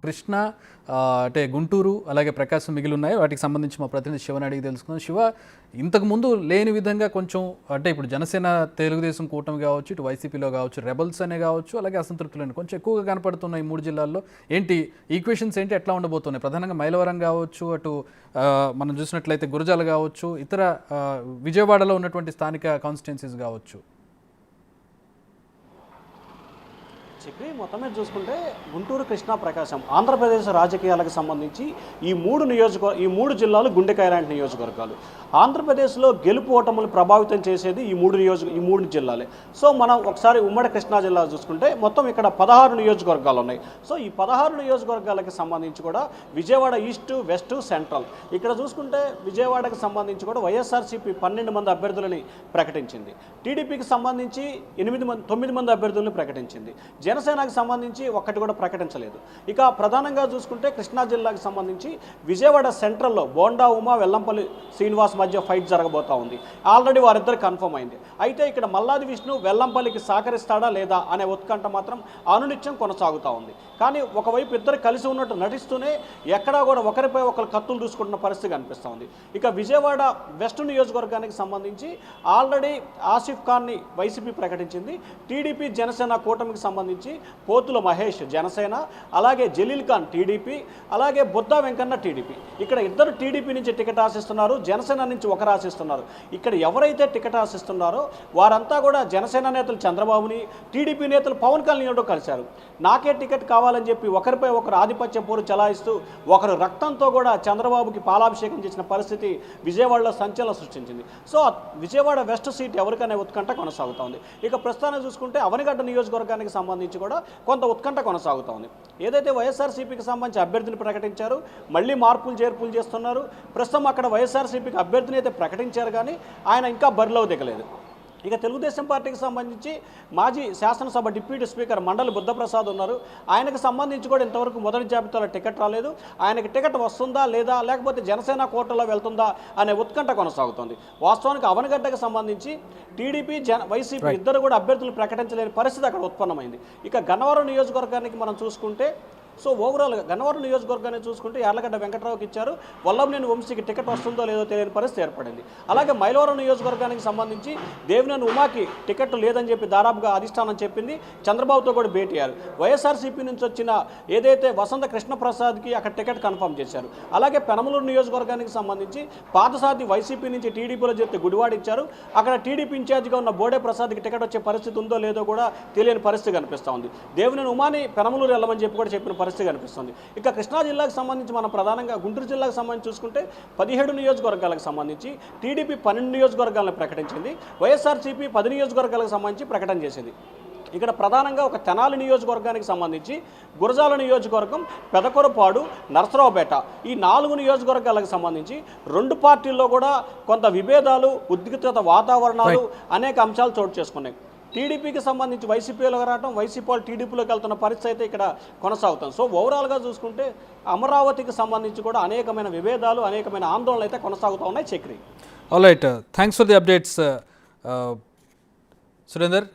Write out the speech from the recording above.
కృష్ణ అంటే గుంటూరు అలాగే ప్రకాశం మిగిలి ఉన్నాయి. వాటికి సంబంధించి మా ప్రతినిధి శివని అడిగి తెలుసుకుందాం. శివ, ఇంతకుముందు లేని విధంగా కొంచెం అంటే ఇప్పుడు జనసేన తెలుగుదేశం కూటమి కావచ్చు, ఇటు వైసీపీలో కావచ్చు, రెబల్స్ అనే కావచ్చు, అలాగే అసంతృప్తులని కొంచెం ఎక్కువగా కనపడుతున్నాయి ఈ 3 జిల్లాల్లో. ఏంటి ఈక్వేషన్స్ ఏంటి, ఎట్లా ఉండబోతున్నాయి? ప్రధానంగా మైలవరం కావచ్చు, అటు మనం చూసినట్లయితే గురజాల కావచ్చు, ఇతర విజయవాడలో ఉన్నటువంటి స్థానిక కాన్స్టిట్యున్సీస్ కావచ్చు. చక్రి మొత్తం మీద చూసుకుంటే గుంటూరు, కృష్ణా, ప్రకాశం ఆంధ్రప్రదేశ్ రాజకీయాలకు సంబంధించి ఈ మూడు జిల్లాలు గుండెకాయ లాంటి నియోజకవర్గాలు. ఆంధ్రప్రదేశ్లో గెలుపు ఓటములు ప్రభావితం చేసేది ఈ మూడు జిల్లాలే. సో మనం ఒకసారి ఉమ్మడి కృష్ణా జిల్లా చూసుకుంటే మొత్తం ఇక్కడ 16 నియోజకవర్గాలు ఉన్నాయి. సో ఈ 16 నియోజకవర్గాలకు సంబంధించి కూడా విజయవాడ ఈస్ట్, వెస్ట్, సెంట్రల్ ఇక్కడ చూసుకుంటే విజయవాడకు సంబంధించి కూడా వైఎస్ఆర్సీపీ 12 మంది అభ్యర్థులని ప్రకటించింది. టీడీపీకి సంబంధించి 9 మంది అభ్యర్థులను ప్రకటించింది. జనసేనకు సంబంధించి ఒక్కటి కూడా ప్రకటించలేదు. ఇక ప్రధానంగా చూసుకుంటే కృష్ణా జిల్లాకు సంబంధించి విజయవాడ సెంట్రల్లో బోండా ఉమా, వెల్లంపల్లి శ్రీనివాస్ మధ్య ఫైట్ జరగబోతా ఉంది. ఆల్రెడీ వారిద్దరు కన్ఫర్మ్ అయింది. అయితే ఇక్కడ మల్లాది విష్ణు వెల్లంపల్లికి సహకరిస్తాడా లేదా అనే ఉత్కంఠ మాత్రం అనునిత్యం కొనసాగుతూ ఉంది. కానీ ఒకవైపు ఇద్దరు కలిసి ఉన్నట్టు నటిస్తూనే ఎక్కడా కూడా ఒకరిపై ఒకరు కత్తులు దూసుకుంటున్న పరిస్థితి కనిపిస్తూ ఉంది. ఇక విజయవాడ వెస్ట్ నియోజకవర్గానికి సంబంధించి ఆల్రెడీ ఆసిఫ్ ఖాన్ని వైసీపీ ప్రకటించింది. టీడీపీ జనసేన కూటమికి సంబంధించి పోతుల మహేష్ జనసేన, అలాగే జలీల్ ఖాన్ టీడీపీ, అలాగే బుద్దా వెంకన్న టీడీపీ. ఇక్కడ ఇద్దరు టీడీపీ నుంచి టికెట్ ఆశిస్తున్నారు, జనసేన నుంచి ఒకరు ఆశిస్తున్నారు. ఇక్కడ ఎవరైతే టికెట్ ఆశిస్తున్నారో వారంతా కూడా జనసేన నేతలు చంద్రబాబుని, టీడీపీ నేతలు పవన్ కళ్యాణ్తో కలిశారు. నాకే టికెట్ కావాలని చెప్పి ఒకరిపై ఒకరు ఆధిపత్య పోరు చలాయిస్తూ ఒకరు రక్తంతో కూడా చంద్రబాబుకి పాలాభిషేకం చేసిన పరిస్థితి విజయవాడలో సంచలనం సృష్టించింది. సో విజయవాడ వెస్ట్ సీట్ ఎవరికనే ఉత్కంఠ కొనసాగుతోంది. ఇక ప్రస్తుతాన్ని చూసుకుంటే అవనిగడ్డ నియోజకవర్గానికి సంబంధించి కూడా కొంత ఉత్కంఠ కొనసాగుతోంది. ఏదైతే వైఎస్ఆర్సీపీకి సంబంధించి అభ్యర్థిని ప్రకటించారు, మళ్ళీ మార్పులు చేర్పులు చేస్తున్నారు. ప్రస్తుతం అక్కడ వైఎస్ఆర్సీపీకి అభ్యర్థిని అయితే ప్రకటించారు, కానీ ఆయన ఇంకా బరిలో దిగలేదు. ఇక తెలుగుదేశం పార్టీకి సంబంధించి మాజీ శాసనసభ డిప్యూటీ స్పీకర్ మండలి బుద్ధప్రసాద్ ఉన్నారు. ఆయనకు సంబంధించి కూడా ఇంతవరకు మొదటి జాబితాలో టికెట్ రాలేదు. ఆయనకి టికెట్ వస్తుందా లేదా, లేకపోతే జనసేన కోటలో వెళ్తుందా అనే ఉత్కంఠ కొనసాగుతుంది. వాస్తవానికి అవనగడ్డకు సంబంధించి టీడీపీ వైసీపీ ఇద్దరు కూడా అభ్యర్థులు ప్రకటించలేని పరిస్థితి అక్కడ ఉత్పన్నమైంది. ఇక గన్నవరం నియోజకవర్గానికి మనం చూసుకుంటే సో ఓవరాల్గా గన్నవరం నియోజకవర్గాన్ని చూసుకుంటే యార్లగడ్డ వెంకట్రావుకి ఇచ్చారు. వల్లభనేని వంశీకి టికెట్ వస్తుందో లేదో తెలియని పరిస్థితి ఏర్పడింది. అలాగే మైలవరం నియోజకవర్గానికి సంబంధించి దేవినేని ఉమాకి టికెట్ లేదని చెప్పి దాదాపుగా అధిష్టానం చెప్పింది. చంద్రబాబుతో కూడా భేటీ అయ్యారు. వైఎస్ఆర్సీపీ నుంచి వచ్చిన ఏదైతే వసంత కృష్ణప్రసాద్కి అక్కడ టికెట్ కన్ఫర్మ్ చేశారు. అలాగే పెనమలూరు నియోజకవర్గానికి సంబంధించి పాతసాది వైసీపీ నుంచి టీడీపీలో చెప్తే గుడివాడ ఇచ్చారు. అక్కడ టీడీపీ ఇన్ఛార్జిగా ఉన్న బోడే ప్రసాద్కి టికెట్ వచ్చే పరిస్థితి ఉందో లేదో కూడా తెలియని పరిస్థితి కనిపిస్తూ ఉంది. దేవినేని ఉమాని పెనమలూరు వెళ్ళమని చెప్పి కూడా చెప్పిన పరిస్థితి కనిపిస్తుంది. ఇక కృష్ణా జిల్లాకు సంబంధించి మనం ప్రధానంగా గుంటూరు జిల్లాకు సంబంధించి చూసుకుంటే 17 నియోజకవర్గాలకు సంబంధించి టీడీపీ 12 నియోజకవర్గాలను ప్రకటించింది. వైఎస్ఆర్సీపీ 10 నియోజకవర్గాలకు సంబంధించి ప్రకటన చేసింది. ఇక్కడ ప్రధానంగా ఒక తెనాలి నియోజకవర్గానికి సంబంధించి గురజాల నియోజకవర్గం, పెదకొరపాడు, నరసరావుపేట ఈ 4 నియోజకవర్గాలకు సంబంధించి 2 పార్టీల్లో కూడా కొంత విభేదాలు, ఉద్రిక్తత వాతావరణాలు అనేక అంశాలు చోటు చేసుకున్నాయి. టీడీపీకి సంబంధించి వైసీపీలోకి రావడం, వైసీపీ వాళ్ళు టీడీపీలోకి వెళ్తున్న పరిస్థితి అయితే ఇక్కడ కొనసాగుతుంది. సో ఓవరాల్గా చూసుకుంటే అమరావతికి సంబంధించి కూడా అనేకమైన విభేదాలు, అనేకమైన ఆందోళనలు అయితే కొనసాగుతూ ఉన్నాయి. Chakri. All right, thanks for the updates Surender.